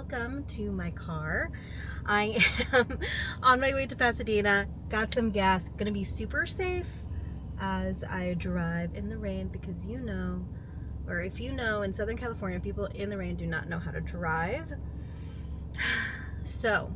welcome to my car. I am on my way to Pasadena, got some gas, gonna be super safe as I drive in the rain because if you know, in Southern California, people in the rain do not know how to drive. So,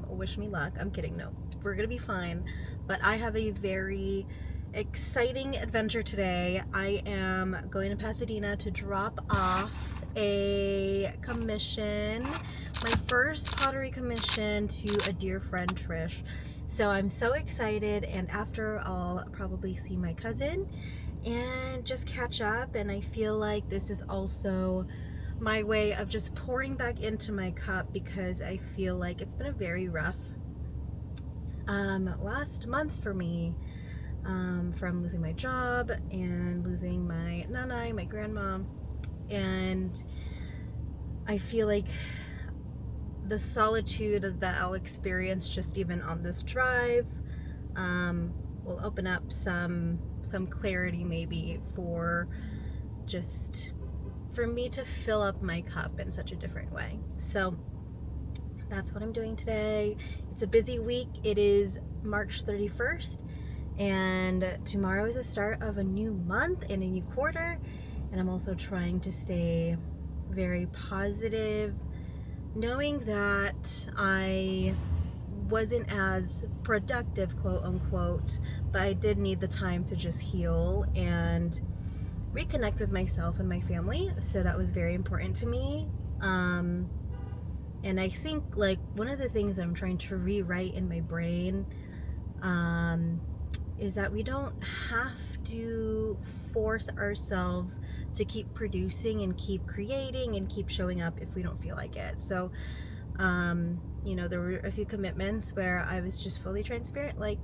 wish me luck. I'm kidding, no, we're gonna be fine. But I have a very exciting adventure today. I am going to Pasadena to drop off a commission, my first pottery commission to a dear friend, Trish. So I'm so excited, and after I'll probably see my cousin and just catch up. And I feel like this is also my way of just pouring back into my cup because I feel like it's been a very rough last month for me, from losing my job and losing my nanay, my grandma. And I feel like the solitude that I'll experience just even on this drive will open up some clarity maybe for me to fill up my cup in such a different way. So that's what I'm doing today. It's a busy week. It is March 31st, and tomorrow is the start of a new month and a new quarter. And I'm also trying to stay very positive, knowing that I wasn't as productive, quote unquote, but I did need the time to just heal and reconnect with myself and my family. So that was very important to me. And I think like one of the things I'm trying to rewrite in my brain is that we don't have to force ourselves to keep producing and keep creating and keep showing up if we don't feel like it. So, there were a few commitments where I was just fully transparent, like,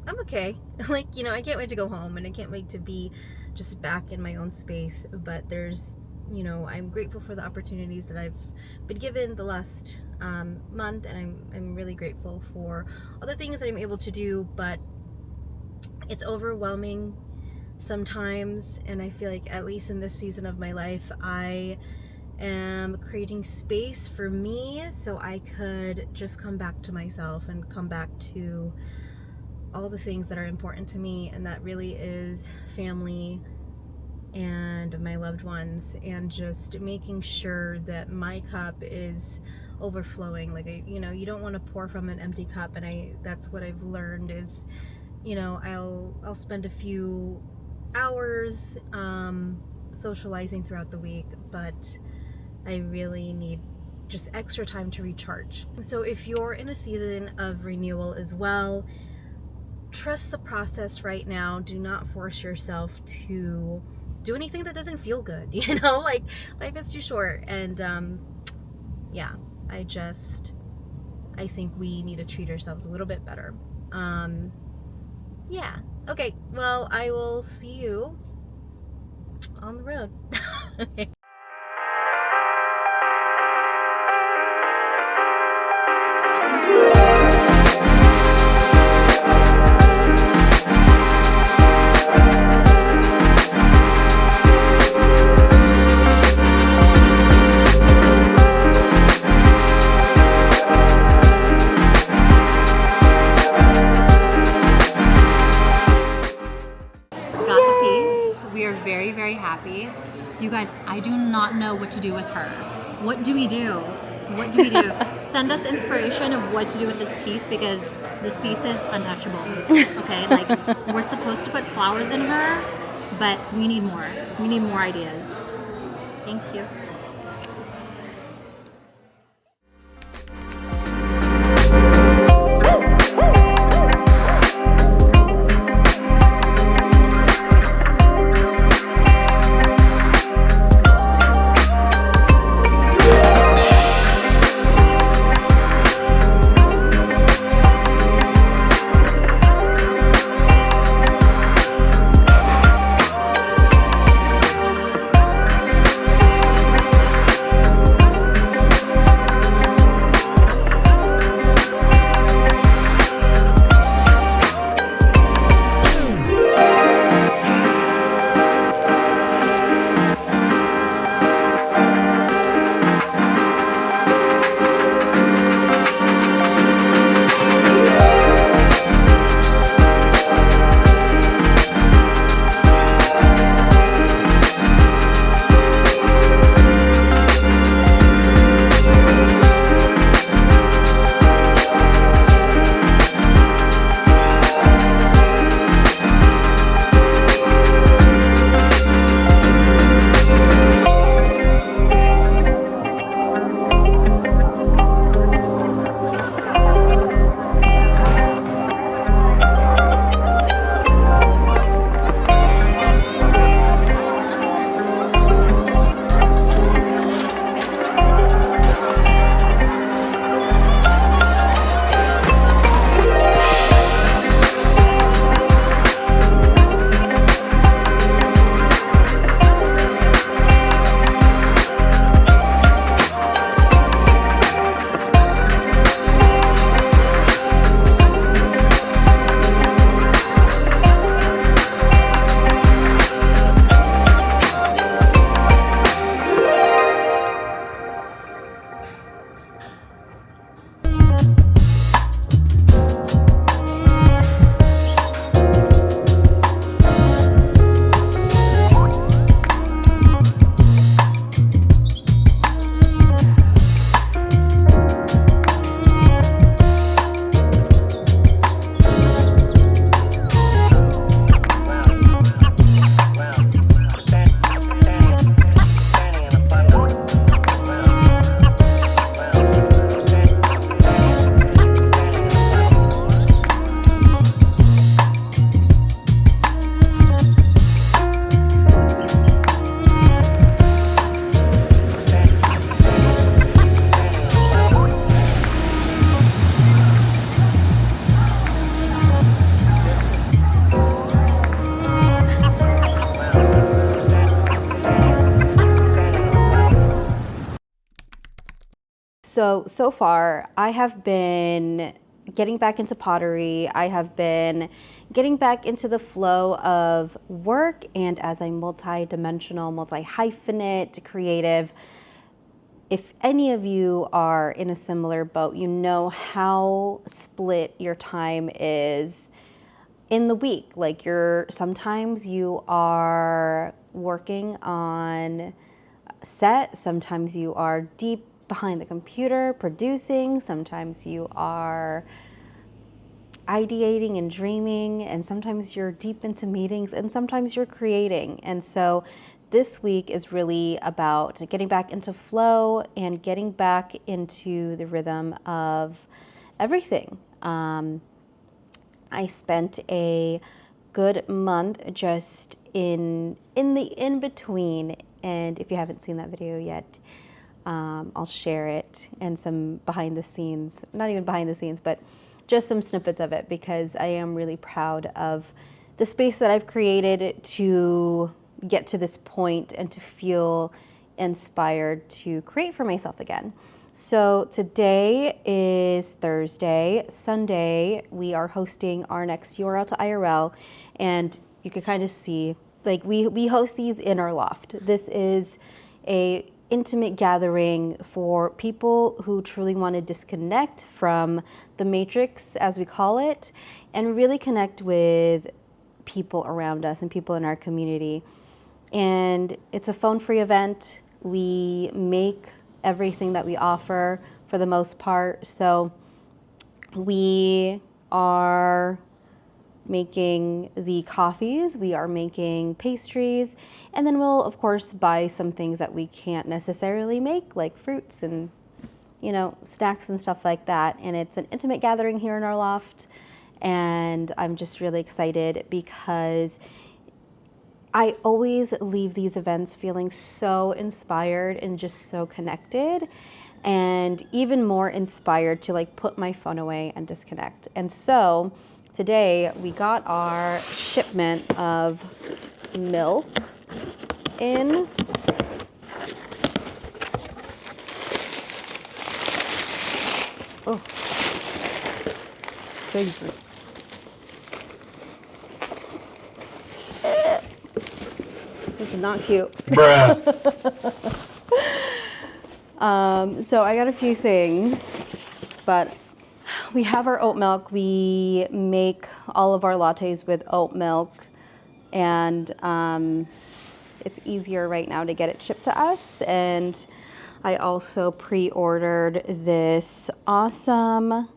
I'm okay. Like, I can't wait to go home and I can't wait to be just back in my own space. But there's, I'm grateful for the opportunities that I've been given the last month, and I'm really grateful for all the things that I'm able to do, but it's overwhelming sometimes. And I feel like, at least in this season of my life, I am creating space for me so I could just come back to myself and come back to all the things that are important to me, and that really is family and my loved ones, and just making sure that my cup is overflowing. Like, you don't want to pour from an empty cup, and that's what I've learned is, I'll spend a few hours socializing throughout the week, but I really need just extra time to recharge. So if you're in a season of renewal as well, trust the process right now. Do not force yourself to do anything that doesn't feel good. Like, life is too short. And I think we need to treat ourselves a little bit better. Okay, well, I will see you on the road. Okay. Very, very happy. You guys, I do not know what to do with her. What do we do? What do we do? Send us inspiration of what to do with this piece, because this piece is untouchable. Okay, like, we're supposed to put flowers in her, but we need more. We need more ideas. Thank you. So far, I have been getting back into pottery. I have been getting back into the flow of work, and as a multi-dimensional, multi-hyphenate creative, if any of you are in a similar boat, you know how split your time is in the week. Like sometimes you are working on set, sometimes you are deep behind the computer producing, sometimes you are ideating and dreaming, and sometimes you're deep into meetings, and sometimes you're creating. And so this week is really about getting back into flow and getting back into the rhythm of everything. I spent a good month just in the in between, and if you haven't seen that video yet, I'll share it and some behind the scenes, not even behind the scenes, but just some snippets of it, because I am really proud of the space that I've created to get to this point and to feel inspired to create for myself again. So today is Thursday. Sunday, we are hosting our next URL to IRL, and you can kind of see, like, we host these in our loft. This is a intimate gathering for people who truly want to disconnect from the matrix, as we call it, and really connect with people around us and people in our community. And it's a phone-free event. We make everything that we offer for the most part. So we are making the coffees, we are making pastries, and then we'll of course buy some things that we can't necessarily make, like fruits and snacks and stuff like that. And it's an intimate gathering here in our loft, and I'm just really excited because I always leave these events feeling so inspired and just so connected, and even more inspired to like put my phone away and disconnect. And so today we got our shipment of milk in. Oh, Jesus. This is not cute. Bruh. So I got a few things, but we have our oat milk. We make all of our lattes with oat milk, and it's easier right now to get it shipped to us. And I also pre-ordered this awesome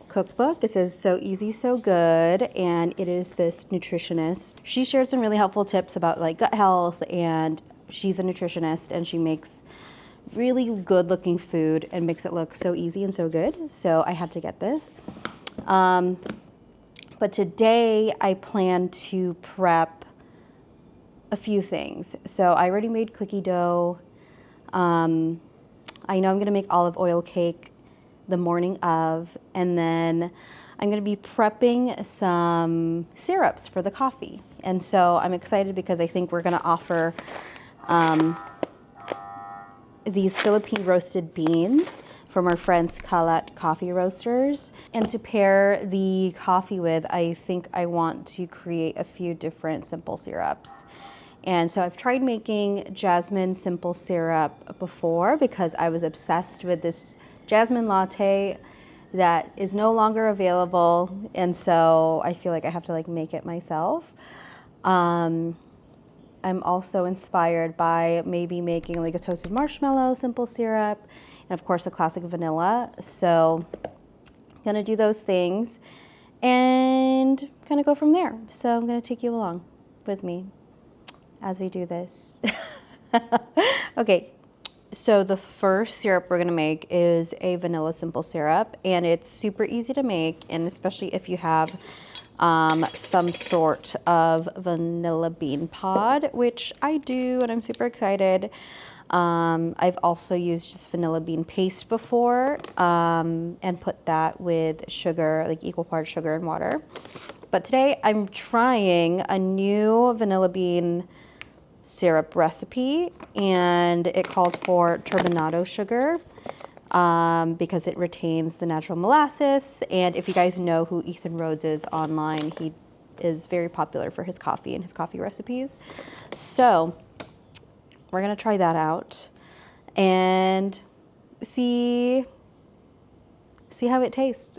cookbook. It says So Easy, So Good, and it is this nutritionist. She shared some really helpful tips about like gut health, and she's a nutritionist, and she makes really good looking food and makes it look so easy and so good. So I had to get this. But today I plan to prep a few things. So I already made cookie dough. I know I'm gonna make olive oil cake the morning of, and then I'm gonna be prepping some syrups for the coffee. And so I'm excited because I think we're gonna offer these Philippine roasted beans from our friends Kalat Coffee Roasters. And to pair the coffee with, I think I want to create a few different simple syrups. And so I've tried making jasmine simple syrup before because I was obsessed with this jasmine latte that is no longer available. And so I feel like I have to like make it myself. I'm also inspired by maybe making like a toasted marshmallow simple syrup, and of course a classic vanilla. So I'm gonna do those things and kind of go from there. So I'm gonna take you along with me as we do this. Okay, so the first syrup we're gonna make is a vanilla simple syrup, and it's super easy to make, and especially if you have some sort of vanilla bean pod, which I do, and I'm super excited. I've also used just vanilla bean paste before, and put that with sugar, like equal parts sugar and water. But today I'm trying a new vanilla bean syrup recipe, and it calls for turbinado sugar. because it retains the natural molasses. And if you guys know who Ethan Rhodes is online, he is very popular for his coffee and his coffee recipes. So we're gonna try that out and see how it tastes.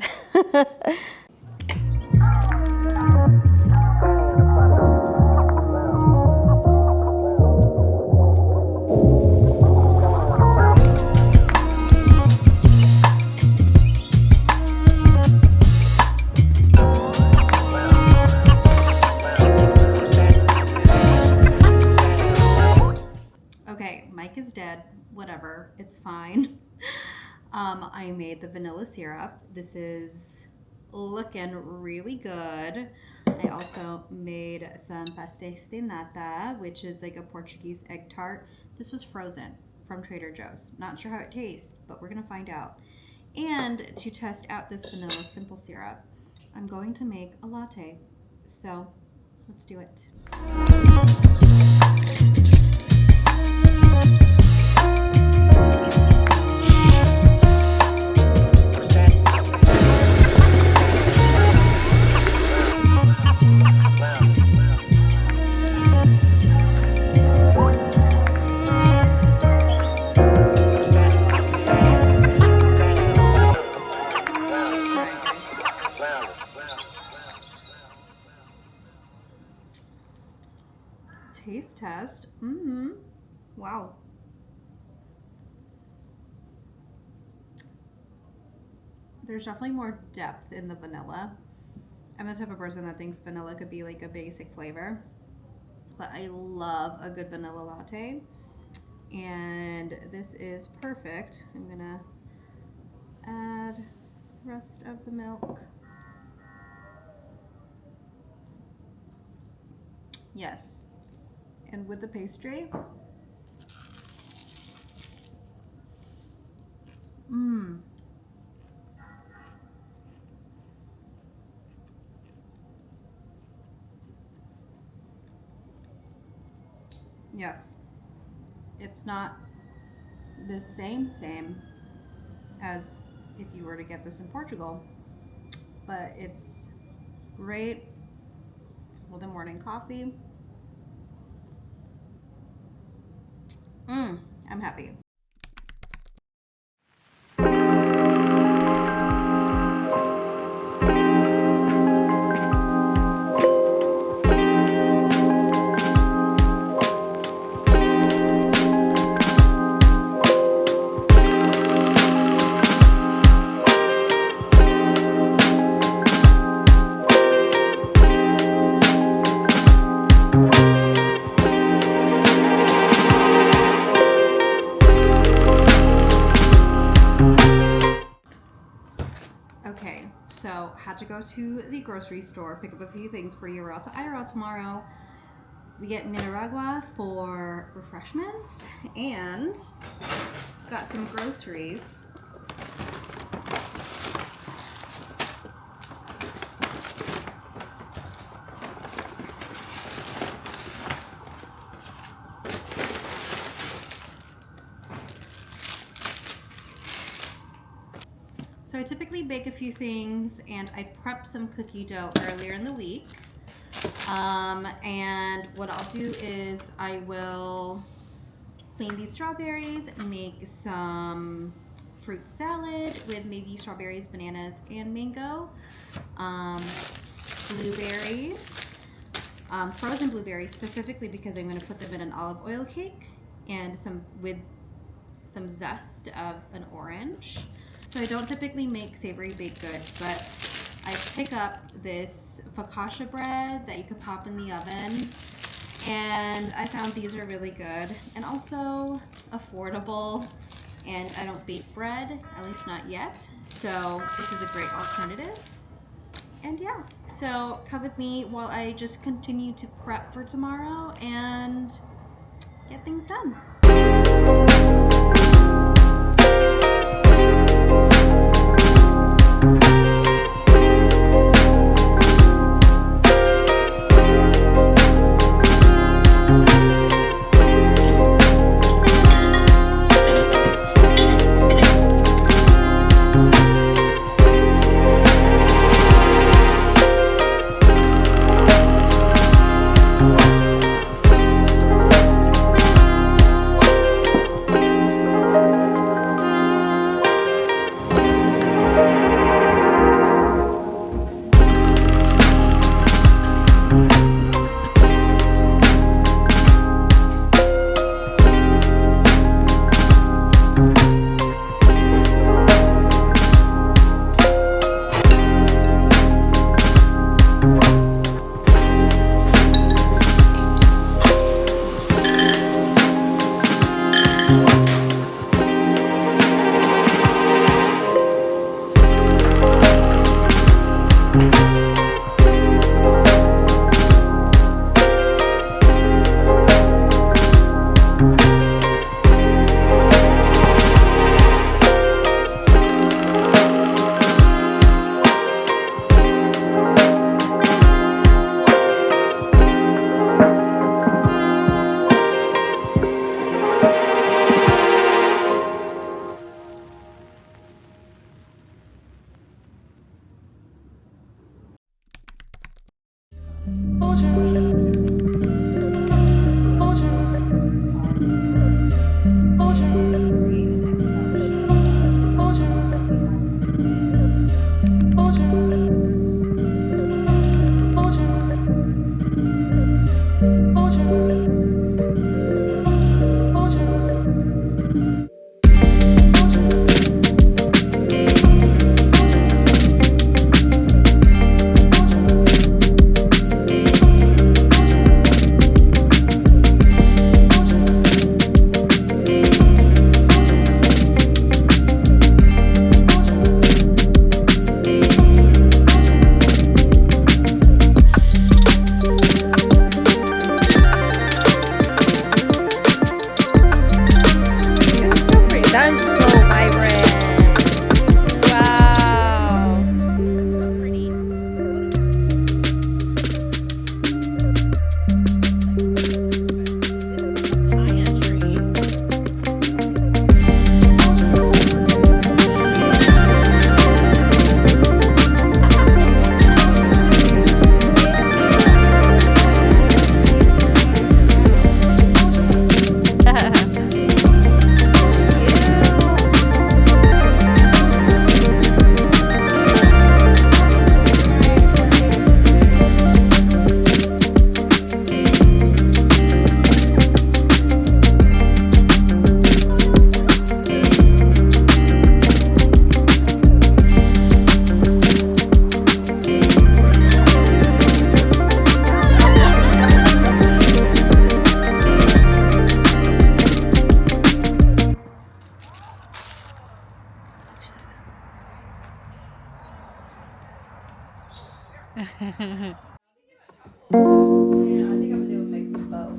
Okay, Mike is dead. Whatever, it's fine. I made the vanilla syrup. This is looking really good. I also made some pastéis de nata, which is like a Portuguese egg tart. This was frozen from Trader Joe's. Not sure how it tastes, but we're gonna find out. And to test out this vanilla simple syrup, I'm going to make a latte. So let's do it. Taste test. Wow. There's definitely more depth in the vanilla. I'm the type of person that thinks vanilla could be like a basic flavor, but I love a good vanilla latte, and this is perfect. I'm gonna add the rest of the milk. Yes. And with the pastry, yes, it's not the same as if you were to get this in Portugal, but it's great with a morning coffee. I'm happy. Okay, so had to go to the grocery store, pick up a few things for IRL to IRL tomorrow. We get Nicaragua for refreshments and got some groceries. So I typically bake a few things, and I prep some cookie dough earlier in the week. And what I'll do is I will clean these strawberries, make some fruit salad with maybe strawberries, bananas, and mango. Blueberries, frozen blueberries specifically because I'm going to put them in an olive oil cake, and some zest of an orange. So I don't typically make savory baked goods, but I pick up this focaccia bread that you could pop in the oven, and I found these are really good and also affordable, and I don't bake bread, at least not yet, so this is a great alternative. And yeah, so come with me while I just continue to prep for tomorrow and get things done. That is so vibrant. Wow. So pretty.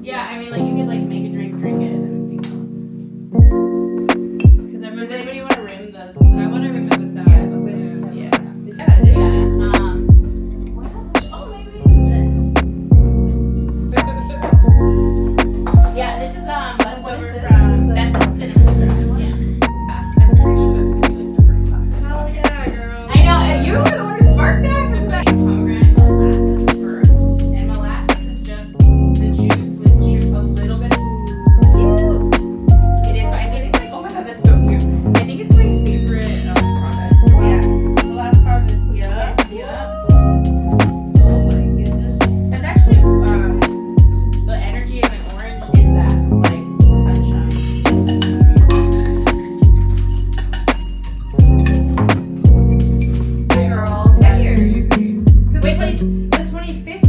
Yeah, I mean, like you could like make a drink, drink it, and then it'd be gone. Does anybody want to rim those? I want to remember that. Yeah, that's it. Yeah. Yeah, it is. Oh, maybe this. Yeah, this is leftover from. That's a cinnamon syrup. Yeah. I'm pretty sure that's gonna be like the first class. Oh yeah, girl. I know. You were the one who sparked that. Pomegranate molasses first, and molasses is just the juice with a little bit of it is, but I think it's like, oh my god, that's so cute. I think it's my favorite process. Yeah. The last harvest. Yeah. Yeah. Oh my goodness. That's actually the energy of an orange is that like sunshine. Girl, 10 years. Because Wait, the 25th